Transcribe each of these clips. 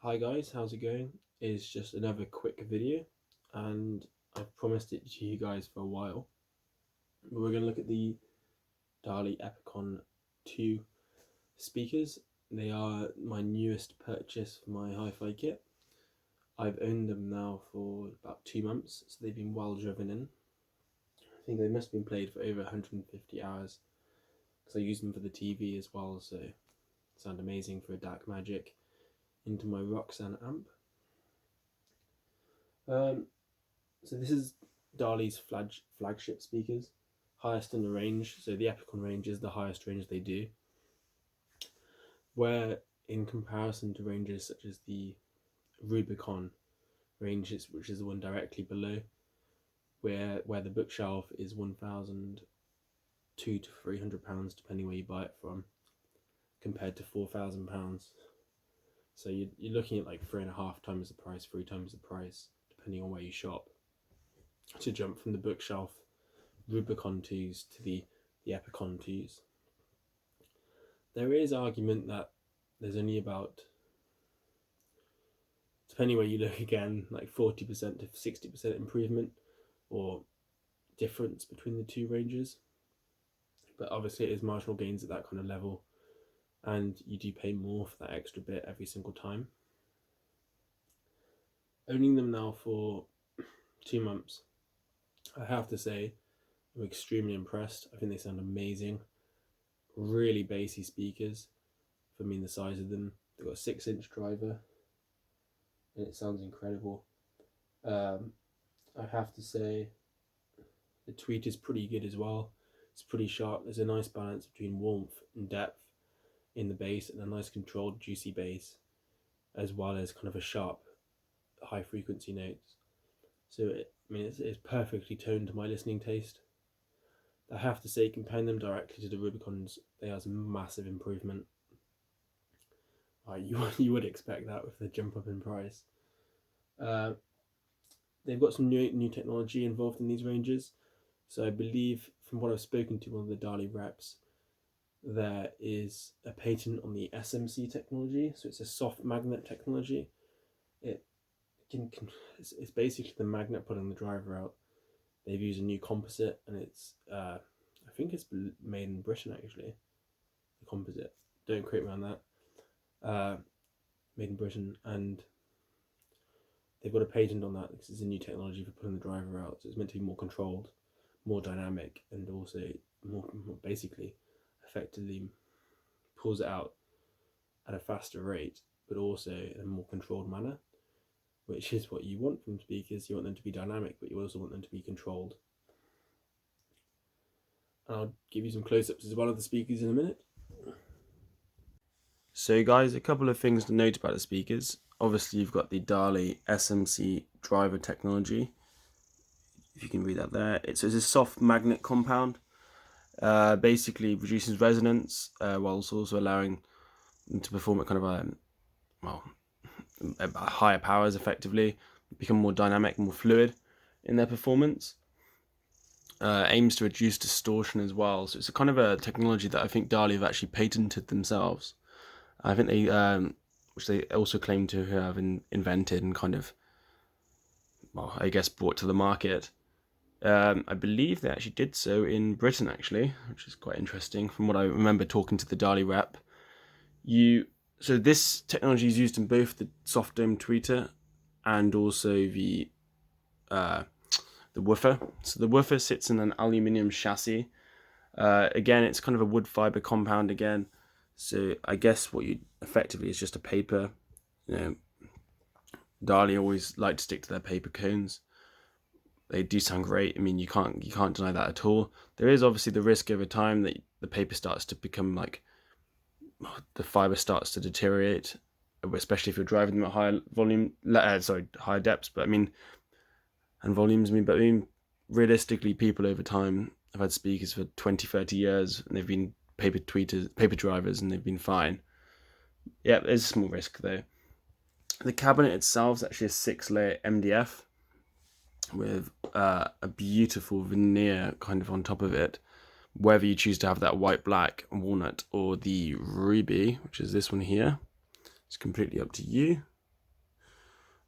Hi guys, how's it going? It's just another quick video, and I've promised it to you guys for a while. We're going to look at the Dali Epicon 2 speakers. They are my newest purchase for my hi-fi kit. I've owned them now for about 2 months, so they've been well driven in. I think they must have been played for over 150 hours, because I use them for the TV as well, so sound amazing for a dark magic into my Roxanne amp. So this is Dali's flagship speakers, highest in the range. So the Epicon range is the highest range they do. Where in comparison to ranges such as the Rubicon ranges, which is the one directly below, where the bookshelf is £1,200 to £300 depending where you buy it from, compared to £4,000. So you're looking at like 3.5 times the price, 3 times the price, depending on where you shop, to jump from the bookshelf Rubicon 2s to the Epicon 2s. There is argument that there's only about, depending where you look again, like 40% to 60% improvement or difference between the two ranges. But obviously it is marginal gains at that kind of level, and you do pay more for that extra bit every single time. Owning them now for 2 months, I have to say I'm extremely impressed. I think they sound amazing. Really bassy speakers for me, the size of them. They've got a 6-inch driver and it sounds incredible. I have to say the tweet is pretty good as well. It's pretty sharp. There's a nice balance between warmth and depth in the bass, and a nice controlled juicy bass, as well as kind of a sharp high frequency notes. So it's perfectly toned to my listening taste. I have to say, comparing them directly to the Rubicons, they are a massive improvement. You would expect that with the jump up in price. They've got some new technology involved in these ranges. So I believe, from what I've spoken to one of the Dali reps, there is a patent on the SMC technology. So it's a soft magnet technology. It's basically the magnet pulling the driver out. They've used a new composite, and it's I think it's made in Britain actually. The composite. Don't quote me on that. Made in Britain, and they've got a patent on that because it's a new technology for pulling the driver out. So it's meant to be more controlled, more dynamic, and also more basically effectively pulls it out at a faster rate, but also in a more controlled manner, which is what you want from speakers. You want them to be dynamic, but you also want them to be controlled. And I'll give you some close-ups as well of the speakers in a minute. So guys, a couple of things to note about the speakers. Obviously you've got the Dali Smc Driver Technology, if you can read that there. It's a soft magnet compound, basically reduces resonance, whilst also allowing them to perform at kind of higher powers effectively, become more dynamic, more fluid in their performance. Aims to reduce distortion as well. So it's a kind of a technology that I think Dali have actually patented themselves. I think they, which they also claim to have invented and kind of, I guess, brought to the market. I believe they actually did so in Britain, actually, which is quite interesting. From what I remember talking to the Dali rep, so this technology is used in both the soft dome tweeter and also the woofer. So the woofer sits in an aluminium chassis. Again, it's kind of a wood fiber compound again. So I guess what you effectively is just a paper. Dali always like to stick to their paper cones. They do sound great. I mean, you can't deny that at all. There is obviously the risk over time that the paper starts to become like, the fiber starts to deteriorate, especially if you're driving them at higher depths. But and volumes. Realistically, people over time have had speakers for 20-30 years, and they've been paper drivers, and they've been fine. Yeah, there's a small risk though. The cabinet itself is actually a 6-layer MDF with a beautiful veneer kind of on top of it. Whether you choose to have that white, black, walnut, or the ruby, which is this one here, it's completely up to you.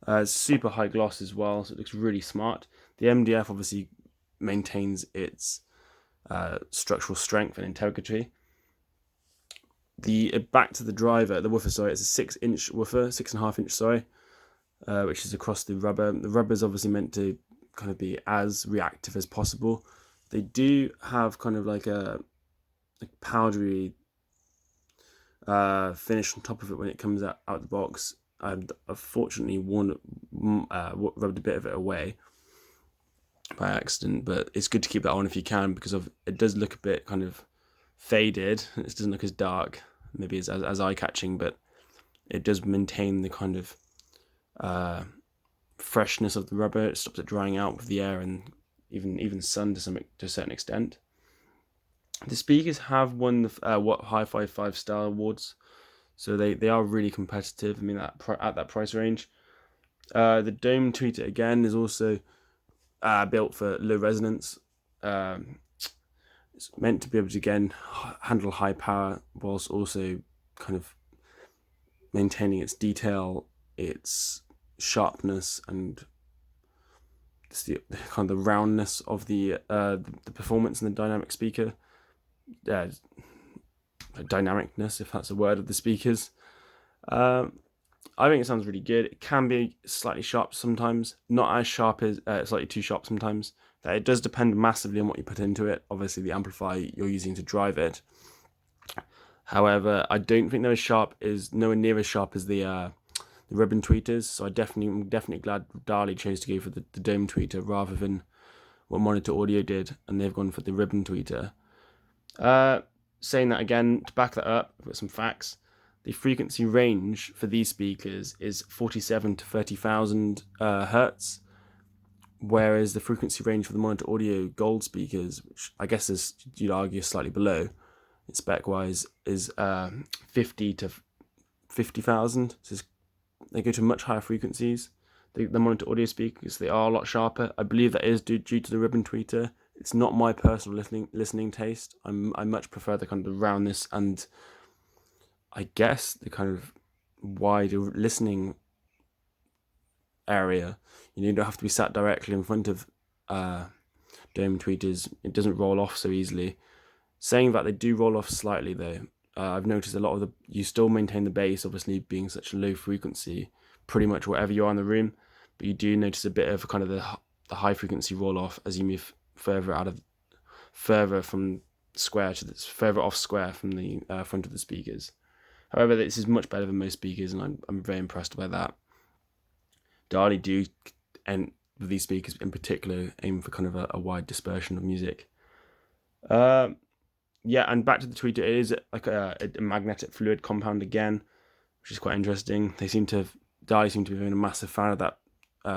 It's super high gloss as well, so it looks really smart. The MDF obviously maintains its structural strength and integrity. The back to the woofer, sorry, it's a 6-inch woofer, 6.5 inch, sorry, which is across the rubber. The rubber is obviously meant to kind of be as reactive as possible. They do have kind of like a powdery finish on top of it when it comes out the box. I've fortunately rubbed a bit of it away by accident, but it's good to keep that on if you can, because it does look a bit kind of faded. It doesn't look as dark, maybe as eye-catching, but it does maintain the kind of freshness of the rubber. It stops it drying out with the air and even sun to a certain extent. The speakers have won the what Hi-Fi 5-star awards, so they are really competitive. I mean, at that price range. The dome tweeter again is also built for low resonance. It's meant to be able to again handle high power whilst also kind of maintaining its detail, its sharpness, and the kind of the roundness of the performance in the dynamic speaker. Dynamicness, if that's a word, of the speakers. I think it sounds really good. It can be slightly sharp sometimes, not as sharp as slightly too sharp sometimes. That it does depend massively on what you put into it. Obviously, the amplifier you're using to drive it. However, I don't think they're nowhere near as sharp as the ribbon tweeters. So I'm definitely glad Dali chose to go for the dome tweeter rather than what Monitor Audio did, and they've gone for the ribbon tweeter. Saying that again, to back that up, I've got some facts. The frequency range for these speakers is 47 to 30,000 hertz, whereas the frequency range for the Monitor Audio Gold speakers, which I guess is, you'd argue, slightly below, spec-wise, is 50 to 50,000. So they go to much higher frequencies. The Monitor Audio speakers, they are a lot sharper. I believe that is due to the ribbon tweeter. It's not my personal listening taste. I much prefer the kind of roundness and I guess the kind of wider listening area. You don't have to be sat directly in front of dome tweeters. It doesn't roll off so easily. Saying that, they do roll off slightly though. I've noticed a lot of you still maintain the bass, obviously being such a low frequency, pretty much wherever you are in the room, but you do notice a bit of kind of the high frequency roll off as you move further from square to further off square from the front of the speakers. However, this is much better than most speakers, and I'm very impressed by that. Dali do, and with these speakers in particular, aim for kind of a wide dispersion of music. Yeah, and back to the tweeter, it is like a magnetic fluid compound again, which is quite interesting. Dali seem to be a massive fan of that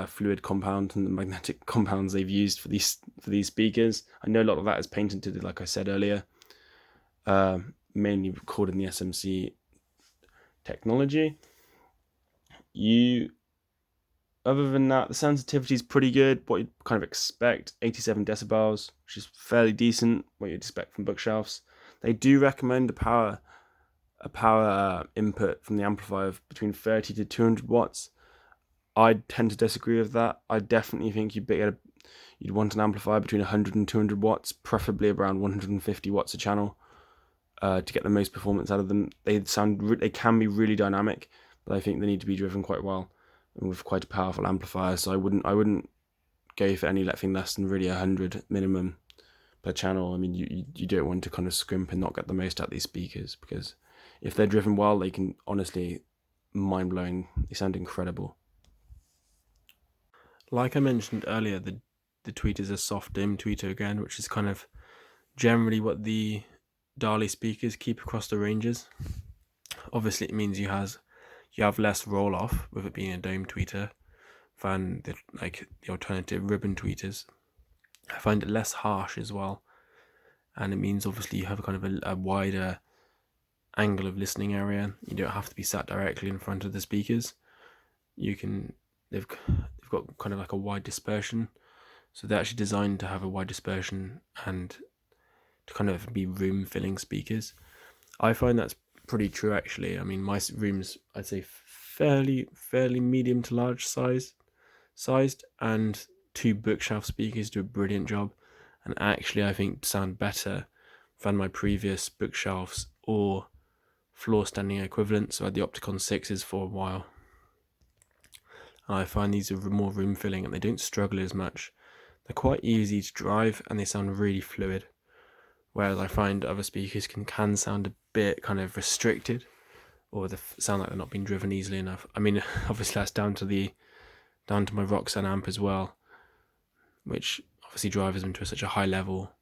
fluid compound and the magnetic compounds they've used for these speakers. I know a lot of that is patented, like I said earlier, mainly recorded in the SMC technology. Other than that, the sensitivity is pretty good, what you'd kind of expect, 87 decibels, which is fairly decent, what you'd expect from bookshelves. They do recommend a power input from the amplifier of between 30 to 200 watts. I tend to disagree with that. I definitely think you'd want an amplifier between 100 and 200 watts, preferably around 150 watts a channel, to get the most performance out of them. They can be really dynamic, but I think they need to be driven quite well and with quite a powerful amplifier. So I wouldn't go for anything less than really 100 minimum per channel. I mean, you don't want to kind of scrimp and not get the most out of these speakers, because if they're driven well, they can honestly mind-blowing. They sound incredible. Like I mentioned earlier, the tweeter is a soft dome tweeter again, which is kind of generally what the Dali speakers keep across the ranges. Obviously, it means you have less roll off with it being a dome tweeter than the alternative ribbon tweeters. I find it less harsh as well, and it means obviously you have kind of a wider angle of listening area. You don't have to be sat directly in front of the speakers. They've got kind of like a wide dispersion, so they're actually designed to have a wide dispersion and to kind of be room filling speakers. I find that's pretty true actually. I mean, my room's, I'd say, fairly medium to large sized, and 2 bookshelf speakers do a brilliant job, and actually I think sound better than my previous bookshelves or floor standing equivalents. So I had the Opticon 6s for a while. I find these are more room filling and they don't struggle as much. They're quite easy to drive and they sound really fluid. Whereas I find other speakers can sound a bit kind of restricted, or they sound like they're not being driven easily enough. I mean, obviously that's down to my Roxanne amp as well, which obviously drives them to such a high level.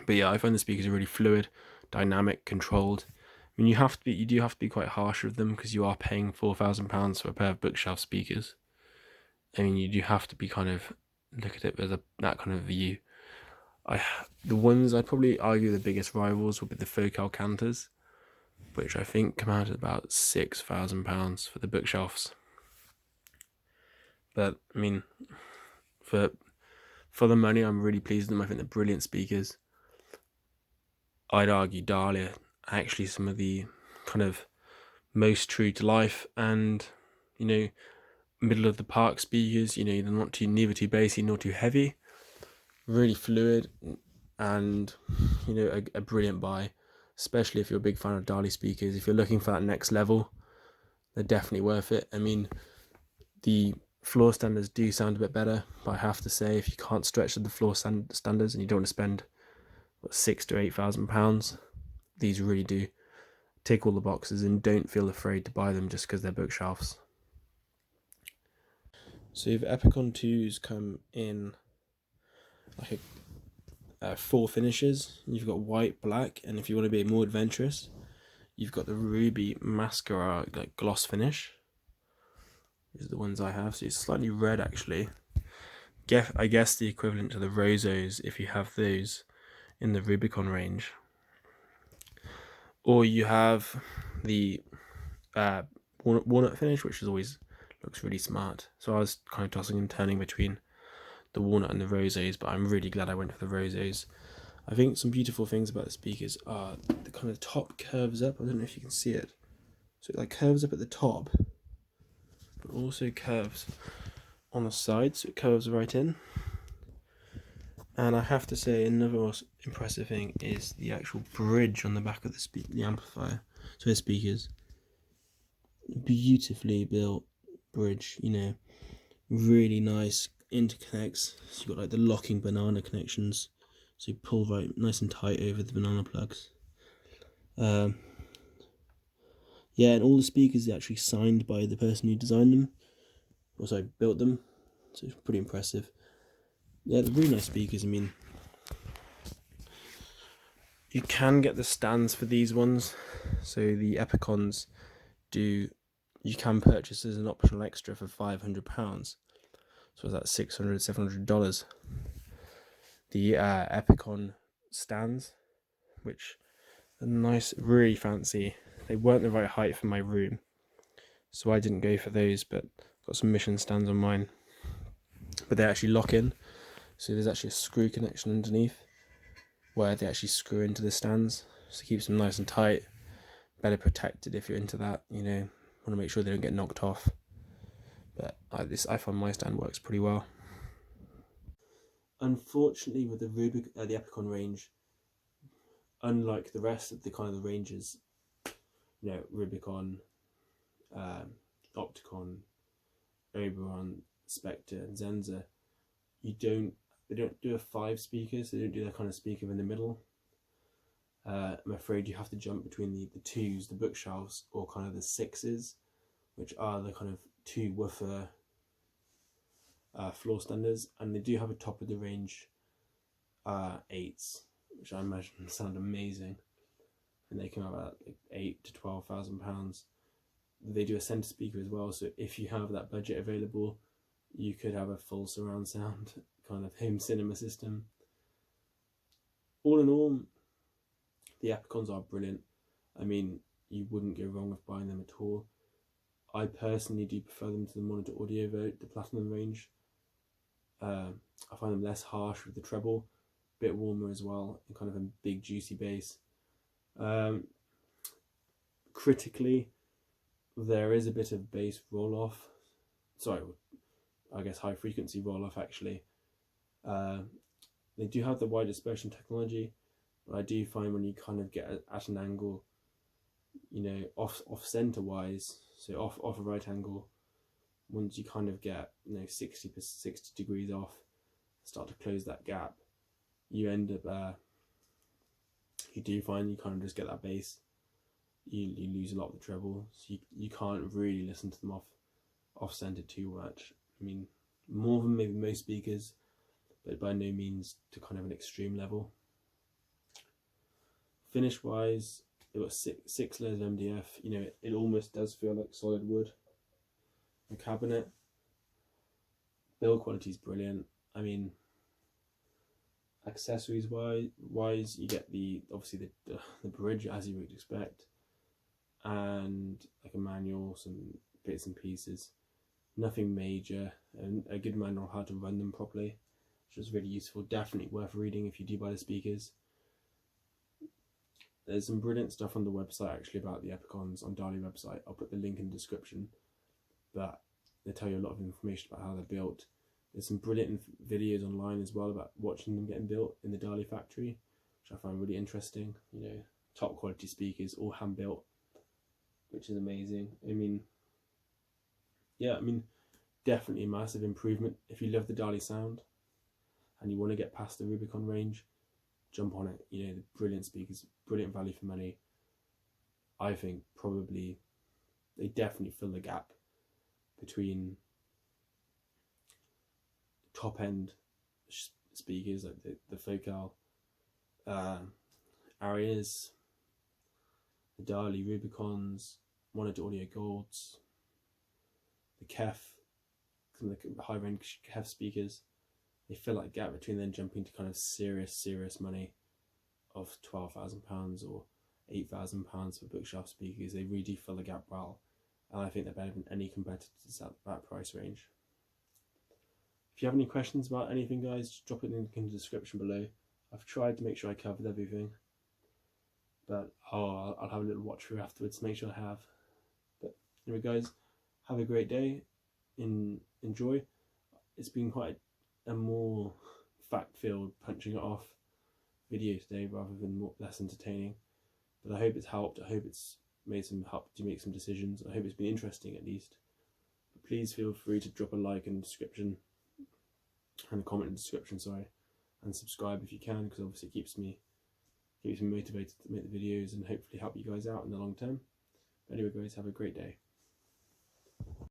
But yeah, I find the speakers are really fluid, dynamic, controlled. I mean, you do have to be quite harsh with them because you are paying £4,000 for a pair of bookshelf speakers. I mean, you do have to be kind of look at it with that kind of view. The ones I'd probably argue the biggest rivals would be the Focal Cantors, which I think come out at about £6,000 for the bookshelves. But I mean, for the money, I'm really pleased with them. I think they're brilliant speakers. I'd argue Dali are actually some of the kind of most true to life and, middle of the park speakers. They're neither too bassy nor too heavy. Really fluid and, a brilliant buy, especially if you're a big fan of Dali speakers. If you're looking for that next level, they're definitely worth it. I mean, the floor standards do sound a bit better, but I have to say, if you can't stretch to the floor standards and you don't want to spend £6,000 to £8,000, these really do tick all the boxes, and don't feel afraid to buy them just because they're bookshelves. So the Epicon 2s come in like 4 finishes. You've got white, black, and if you want to be more adventurous, you've got the ruby mascara like gloss finish. These are the ones I have. So it's slightly red actually. I guess the equivalent to the Rosos if you have those in the Rubicon range. Or you have the walnut finish, which always looks really smart. So I was kind of tossing and turning between the walnut and the Rosos, but I'm really glad I went for the Rosos. I think some beautiful things about the speakers are the kind of top curves up. I don't know if you can see it. So it like curves up at the top, but also curves on the side, so it curves right in. And I have to say, another most impressive thing is the actual bridge on the back of the amplifier. So the speakers, beautifully built bridge, really nice interconnects. So you've got like the locking banana connections, so you pull right nice and tight over the banana plugs. Yeah, and all the speakers are actually signed by the person who designed them, or sorry, built them. So it's pretty impressive. Yeah, they're really nice speakers. I mean, you can get the stands for these ones. So the Epicons you can purchase as an optional extra for £500. So that's $600, $700. The Epicon stands, which are nice, really fancy. They weren't the right height for my room, so I didn't go for those, but got some mission stands on mine. But they actually lock in, so there's actually a screw connection underneath where they actually screw into the stands, so it keeps them nice and tight, better protected if you're into that, want to make sure they don't get knocked off. But I find my stand works pretty well. Unfortunately, with the Epicon range, unlike the rest of the kind of the ranges, Rubicon, Opticon, Oberon, Spectre, and Zenza, they don't do a 5 speaker, so they don't do that kind of speaker in the middle. I'm afraid you have to jump between the 2s, the bookshelves, or kind of the 6s, which are the kind of 2 woofer floor standards, and they do have a top of the range 8s, which I imagine sound amazing, and they come out at like £8,000 to £12,000. They do a centre speaker as well, so if you have that budget available, you could have a full surround sound kind of home cinema system. All in all, the Epicons are brilliant. I mean, you wouldn't go wrong with buying them at all. I personally do prefer them to the Monitor Audio Vote, the Platinum range. I find them less harsh with the treble, a bit warmer as well, and kind of a big juicy bass. Critically, There is a bit of bass roll off, sorry, I guess high frequency roll off actually. They do have the wide dispersion technology, but I do find when you kind of get at an angle, you know, off center wise, so off a right angle, once you kind of get, you know, 60 degrees off, start to close that gap, you end up you do find you kind of just get that bass. You lose a lot of the treble, so you can't really listen to them off center too much. I mean, more than maybe most speakers, but by no means to kind of an extreme level. Finish wise, it got six layers of MDF. You know, it almost does feel like solid wood. The cabinet build quality is brilliant. I mean, accessories wise, you get obviously the bridge as you would expect, and like a manual, some bits and pieces. Nothing major, and a good manual how to run them properly, which is really useful. Definitely worth reading if you do buy the speakers. There's some brilliant stuff on the website actually about the Epicons on Dali website. I'll put the link in the description, but they tell you a lot of information about how they're built. There's some brilliant videos online as well about watching them getting built in the Dali factory, which I find really interesting. You know, top quality speakers, all hand built, which is amazing. I mean, yeah, I mean, definitely a massive improvement. If you love the Dali sound and you want to get past the Rubicon range, jump on it. You know, the brilliant speakers, brilliant value for money. I think probably they definitely fill the gap between top end speakers like the Focal, Arias, the Dali Rubicons, Monitor Audio Golds, the Kef, some of the high range Kef speakers. They fill that gap between then jumping to kind of serious money of £12,000 or £8,000 for bookshelf speakers. They really do fill the gap well, and I think they're better than any competitors at that price range. If you have any questions about anything, guys, just drop it in the description below. I've tried to make sure I covered everything, but I'll have a little watch through afterwards to make sure I have. But anyway, guys, have a great day. Enjoy. It's been quite a more fact-filled, punching it off video today rather than less entertaining. But I hope it's helped. I hope it's made some help to make some decisions. I hope it's been interesting at least. But please feel free to drop a like in the description and a comment in the description, sorry, and subscribe if you can, because obviously it keeps me motivated to make the videos and hopefully help you guys out in the long term. But anyway, guys, have a great day.